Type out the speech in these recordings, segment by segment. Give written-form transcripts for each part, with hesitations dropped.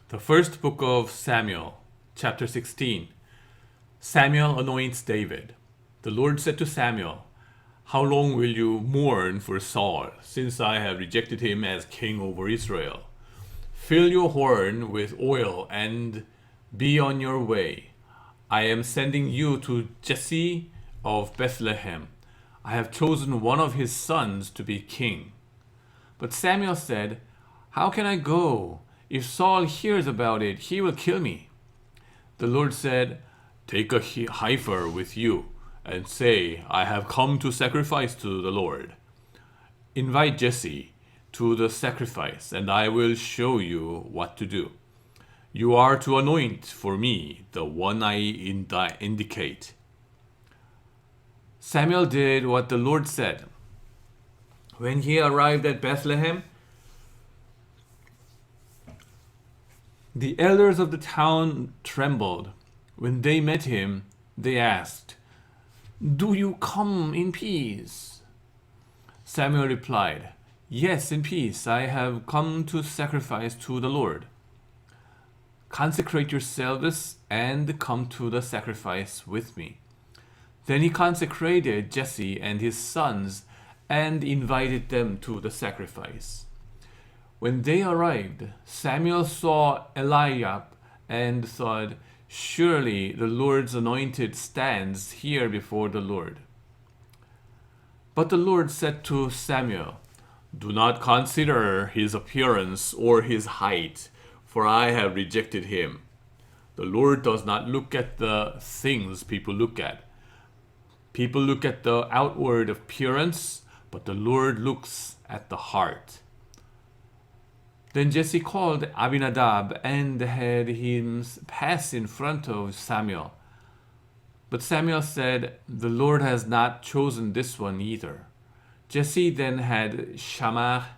The first book of Samuel, chapter 16. Samuel anoints David. The Lord said to Samuel, "How long will you mourn for Saul, since I have rejected him as king over Israel? Fill your horn with oil and be on your way. I am sending you to Jesse of Bethlehem. I have chosen one of his sons to be king." But Samuel said, "How can I go? If Saul hears about it, he will kill me." The Lord said, "Take a heifer with you and say, 'I have come to sacrifice to the Lord.' Invite Jesse to the sacrifice, and I will show you what to do. You are to anoint for me the one I indicate." Samuel did what the Lord said. When he arrived at Bethlehem, the elders of the town trembled. When they met him, they asked, "Do you come in peace?" Samuel replied, "Yes, in peace. I have come to sacrifice to the Lord. Consecrate yourselves and come to the sacrifice with me." Then he consecrated Jesse and his sons and invited them to the sacrifice. When they arrived, Samuel saw Eliab and thought, "Surely the Lord's anointed stands here before the Lord." But the Lord said to Samuel, "Do not consider his appearance or his height, for I have rejected him. The Lord does not look at the things people look at. People look at the outward appearance, but the Lord looks at the heart." Then Jesse called Abinadab and had him pass in front of Samuel. But Samuel said, "The Lord has not chosen this one either." Jesse then had Shammah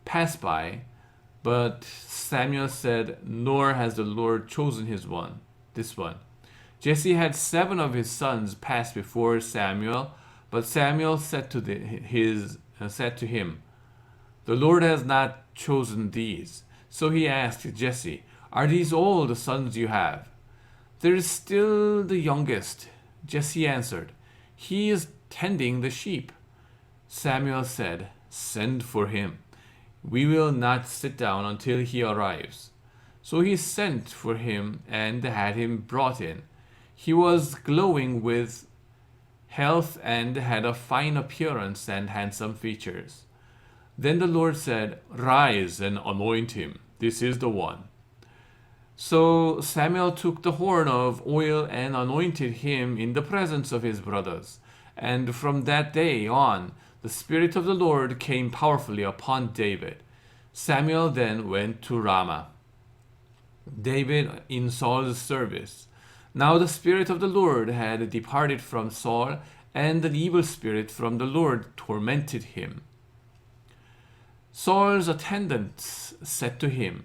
pass by, but Samuel said, "Nor has the Lord chosen this one. Jesse had 7 of his sons pass before Samuel, but Samuel said to him, "The Lord has not chosen these." So he asked Jesse, "Are these all the sons you have?" "There is still the youngest," Jesse answered. "He is tending the sheep." Samuel said, "Send for him. We will not sit down until he arrives." So he sent for him and had him brought in. He was glowing with health and had a fine appearance and handsome features. Then the Lord said, "Rise and anoint him. This is the one." So Samuel took the horn of oil and anointed him in the presence of his brothers. And from that day on, the Spirit of the Lord came powerfully upon David. Samuel then went to Ramah. David in Saul's service. Now the Spirit of the Lord had departed from Saul, and an evil spirit from the Lord tormented him. Saul's attendants said to him,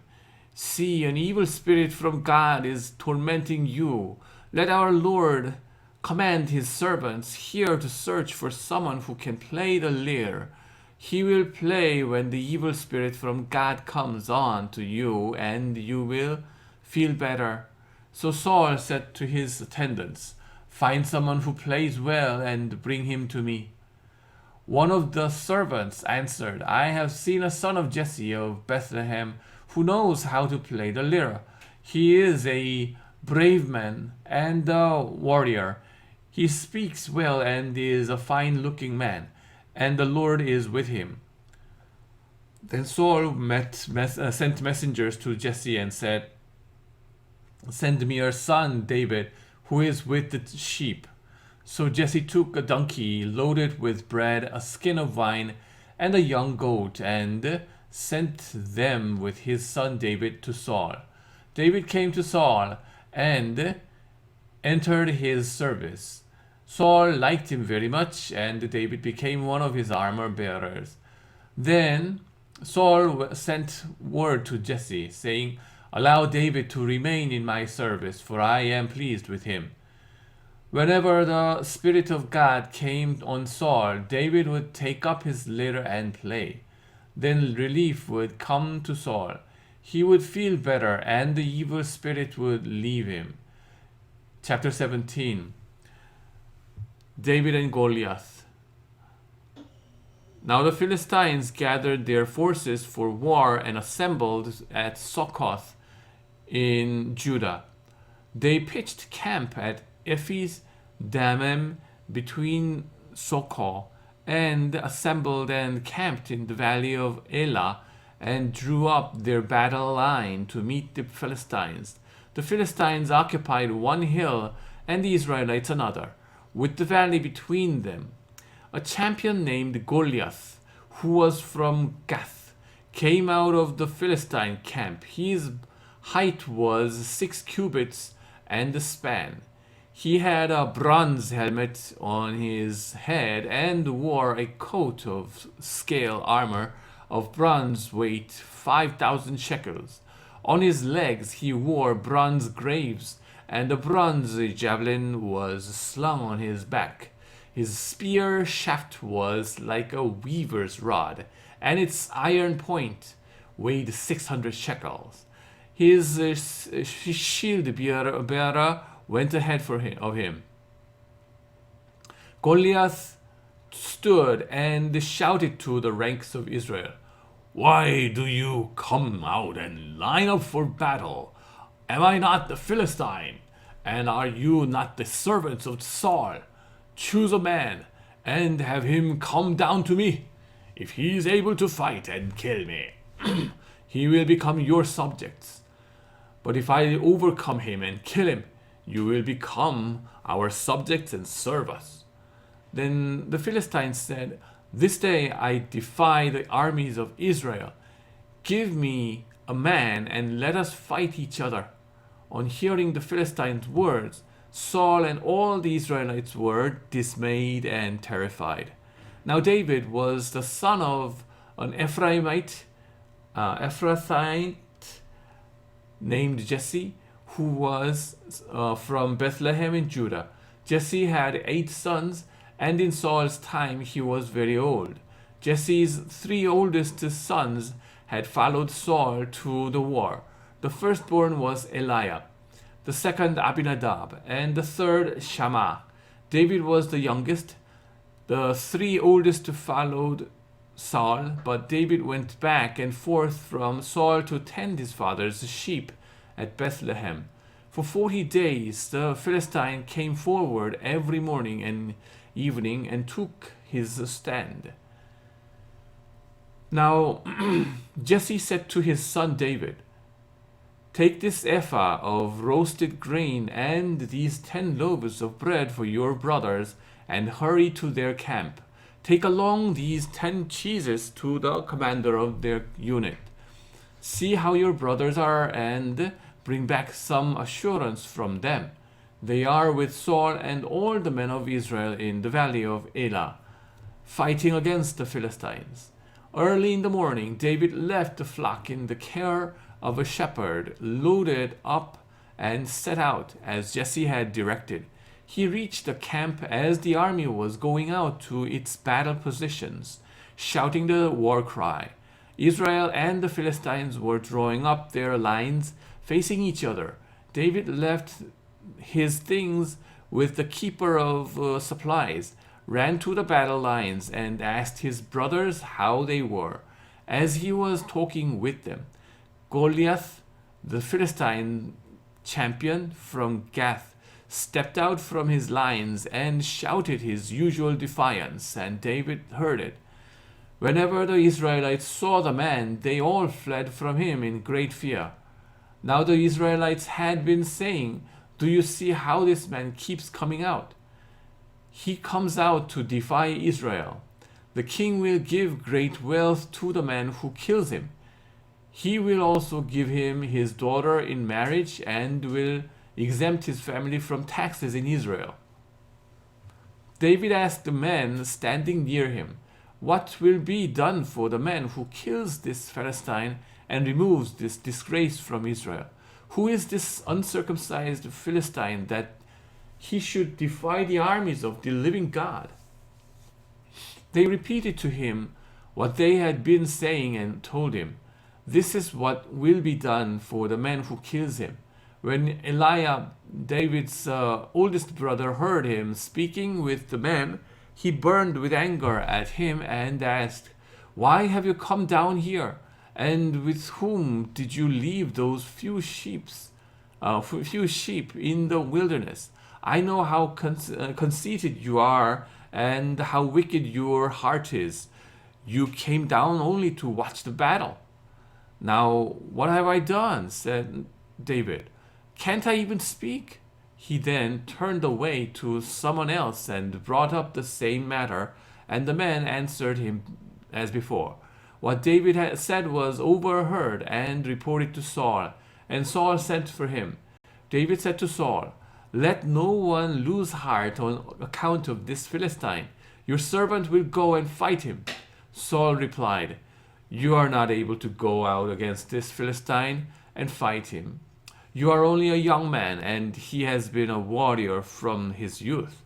"See, an evil spirit from God is tormenting you. Let our Lord command his servants here to search for someone who can play the lyre. He will play when the evil spirit from God comes on to you, and you will feel better." So Saul said to his attendants, "Find someone who plays well and bring him to me." One of the servants answered, "I have seen a son of Jesse of Bethlehem who knows how to play the lyre. He is a brave man and a warrior. He speaks well and is a fine-looking man, and the Lord is with him." Then Saul sent messengers to Jesse and said, "Send me your son David, who is with the sheep." So Jesse took a donkey loaded with bread, a skin of wine, and a young goat, and sent them with his son David to Saul. David came to Saul and entered his service. Saul liked him very much, and David became one of his armor bearers. Then Saul sent word to Jesse, saying, "Allow David to remain in my service, for I am pleased with him." Whenever the Spirit of God came on Saul, David would take up his lyre and play. Then relief would come to Saul. he would feel better and the evil spirit would leave him. Chapter 17. David and Goliath. Now the Philistines gathered their forces for war and assembled at Succoth in Judah. They pitched camp at Ephes Dammim between Socoh, and assembled and camped in the valley of Elah, and drew up their battle line to meet the Philistines. The Philistines occupied one hill and the Israelites another, with the valley between them. A champion named Goliath, who was from Gath, came out of the Philistine camp. His height was 6 cubits and a span. He had a bronze helmet on his head and wore a coat of scale armor of bronze weight 5,000 shekels. On his legs he wore bronze greaves, and a bronze javelin was slung on his back. His spear shaft was like a weaver's rod, and its iron point weighed 600 shekels. His shield bearer went ahead of him. Goliath stood and shouted to the ranks of Israel, "Why do you come out and line up for battle? Am I not the Philistine? And are you not the servants of Saul? Choose a man and have him come down to me. If he is able to fight and kill me, he will become your subjects. But if I overcome him and kill him, you will become our subjects and serve us." Then the Philistines said, "This day I defy the armies of Israel. Give me a man and let us fight each other." On hearing the Philistines' words, Saul and all the Israelites were dismayed and terrified. Now David was the son of an Ephrathite named Jesse, who was from Bethlehem in Judah. Jesse had 8 sons, and in Saul's time he was very old. Jesse's 3 oldest sons had followed Saul to the war. The firstborn was Eliab, the second Abinadab, and the third Shammah. David was the youngest. The 3 oldest followed Saul, but David went back and forth from Saul to tend his father's sheep at Bethlehem. For 40 days the Philistine came forward every morning and evening and took his stand. Now Jesse said to his son David, "Take this ephah of roasted grain and these 10 loaves of bread for your brothers and hurry to their camp. Take along these 10 cheeses to the commander of their unit. See how your brothers are and bring back some assurance from them. They are with Saul and all the men of Israel in the valley of Elah, fighting against the Philistines." Early in the morning, David left the flock in the care of a shepherd, loaded up, and set out as Jesse had directed. He reached the camp as the army was going out to its battle positions, shouting the war cry. Israel and the Philistines were drawing up their lines, facing each other. David left his things with the keeper of supplies, ran to the battle lines, and asked his brothers how they were. As he was talking with them, Goliath, the Philistine champion from Gath, stepped out from his lines and shouted his usual defiance, and David heard it. Whenever the Israelites saw the man, they all fled from him in great fear. Now the Israelites had been saying, "Do you see how this man keeps coming out? He comes out to defy Israel. The king will give great wealth to the man who kills him. He will also give him his daughter in marriage and will exempt his family from taxes in Israel." David asked the men standing near him, "What will be done for the man who kills this Philistine and removes this disgrace from Israel? Who is this uncircumcised Philistine that he should defy the armies of the living God?" They repeated to him what they had been saying and told him. This is what will be done for the man who kills him." When Eliab, David's oldest brother, heard him speaking with the man, he burned with anger at him and asked, "Why have you come down here? And with whom did you leave those few sheep in the wilderness? I know how conceited you are and how wicked your heart is. You came down only to watch the battle." "Now, what have I done?" said David. "Can't I even speak?" He then turned away to someone else and brought up the same matter, and the man answered him as before. What David had said was overheard and reported to Saul, and Saul sent for him. David said to Saul, "Let no one lose heart on account of this Philistine. Your servant will go and fight him." Saul replied, "You are not able to go out against this Philistine and fight him. You are only a young man, and he has been a warrior from his youth."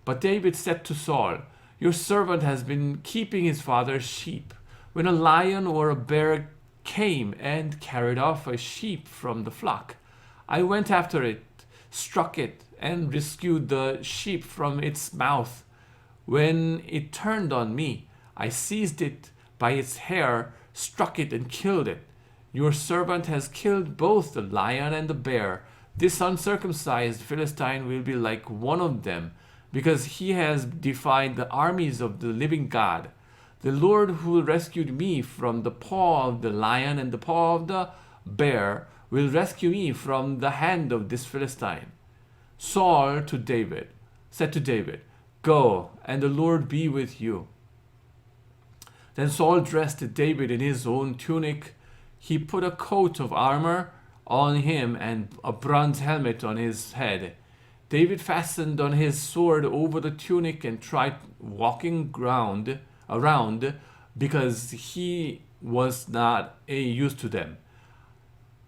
But David said to Saul, "Your servant has been keeping his father's sheep. When a lion or a bear came and carried off a sheep from the flock, I went after it, struck it, and rescued the sheep from its mouth. When it turned on me, I seized it by its hair, struck it, and killed it. Your servant has killed both the lion and the bear. This uncircumcised Philistine will be like one of them, because he has defied the armies of the living God. The Lord who rescued me from the paw of the lion and the paw of the bear will rescue me from the hand of this Philistine." Saul said to David, "Go, and the Lord be with you." Then Saul dressed David in his own tunic. He put a coat of armor on him and a bronze helmet on his head. David fastened on his sword over the tunic and tried walking around because he was not used to them.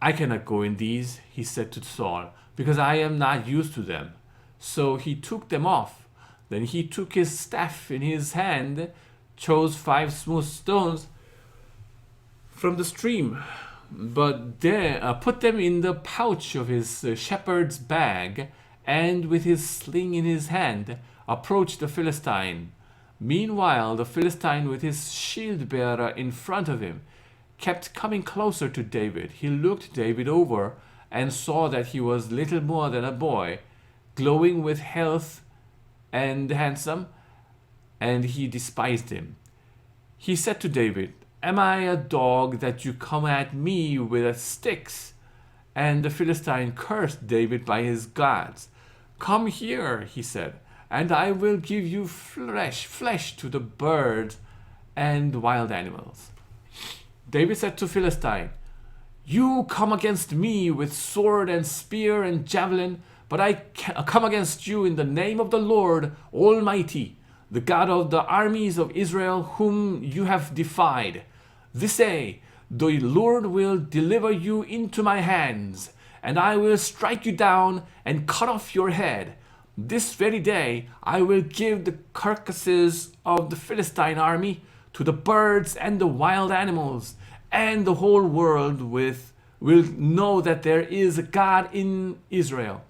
"I cannot go in these," he said to Saul, "because I am not used to them." So he took them off. Then he took his staff in his hand, chose 5 smooth stones from the stream, but put them in the pouch of his shepherd's bag, and with his sling in his hand, approached the Philistine. Meanwhile, the Philistine, with his shield bearer in front of him, kept coming closer to David. He looked David over and saw that he was little more than a boy, glowing with health and handsome, and he despised him. He said to David, "Am I a dog that you come at me with sticks?" And the Philistine cursed David by his gods. "Come here," he said, "and I will give you flesh to the birds and wild animals." David said to Philistine, "You come against me with sword and spear and javelin, but I come against you in the name of the Lord Almighty, the God of the armies of Israel, whom you have defied. This day the Lord will deliver you into my hands, and I will strike you down and cut off your head. This very day I will give the carcasses of the Philistine army to the birds and the wild animals, and the whole world will know that there is a God in Israel.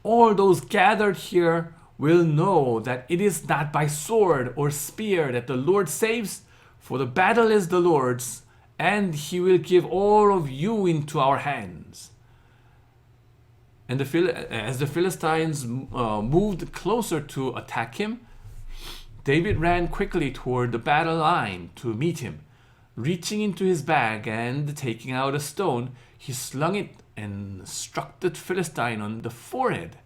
All those gathered here will know that it is not by sword or spear that the Lord saves, for the battle is the Lord's, and he will give all of you into our hands." And as the Philistines moved closer to attack him, David ran quickly toward the battle line to meet him. Reaching into his bag and taking out a stone, he slung it and struck the Philistine on the forehead.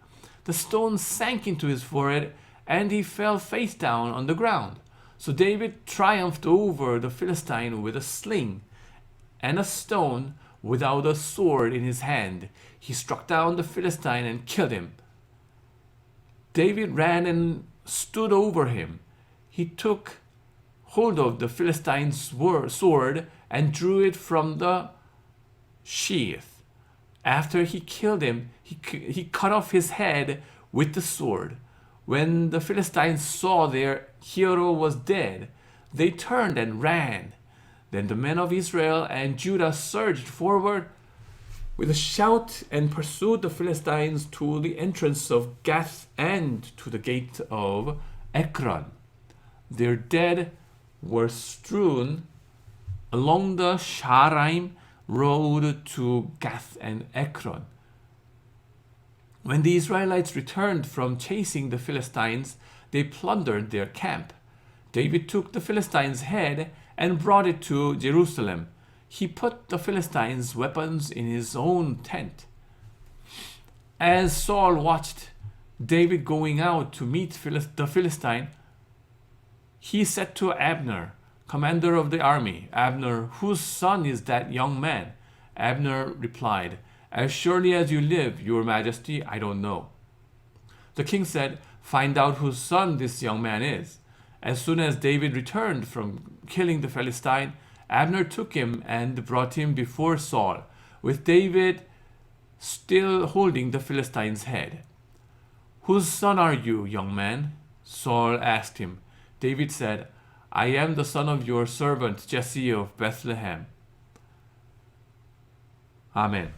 The stone sank into his forehead, and he fell face down on the ground. So David triumphed over the Philistine with a sling and a stone, without a sword in his hand. He struck down the Philistine and killed him. David ran and stood over him. He took hold of the Philistine's sword and drew it from the sheath. After he killed him, he cut off his head with the sword. When the Philistines saw their hero was dead, they turned and ran. Then the men of Israel and Judah surged forward with a shout and pursued the Philistines to the entrance of Gath and to the gate of Ekron. Their dead were strewn along the Sharaim road to Gath and Ekron. When the Israelites returned from chasing the Philistines, they plundered their camp. David took the Philistines' head and brought it to Jerusalem. He put the Philistines' weapons in his own tent. As Saul watched David going out to meet the Philistine, he said to Abner, commander of the army, "Abner, whose son is that young man?" Abner replied, "As surely as you live, your majesty, I don't know." The king said, "Find out whose son this young man is." As soon as David returned from killing the Philistine, Abner took him and brought him before Saul, with David still holding the Philistine's head. "Whose son are you, young man?" Saul asked him. David said, "I am the son of your servant Jesse of Bethlehem." Amen.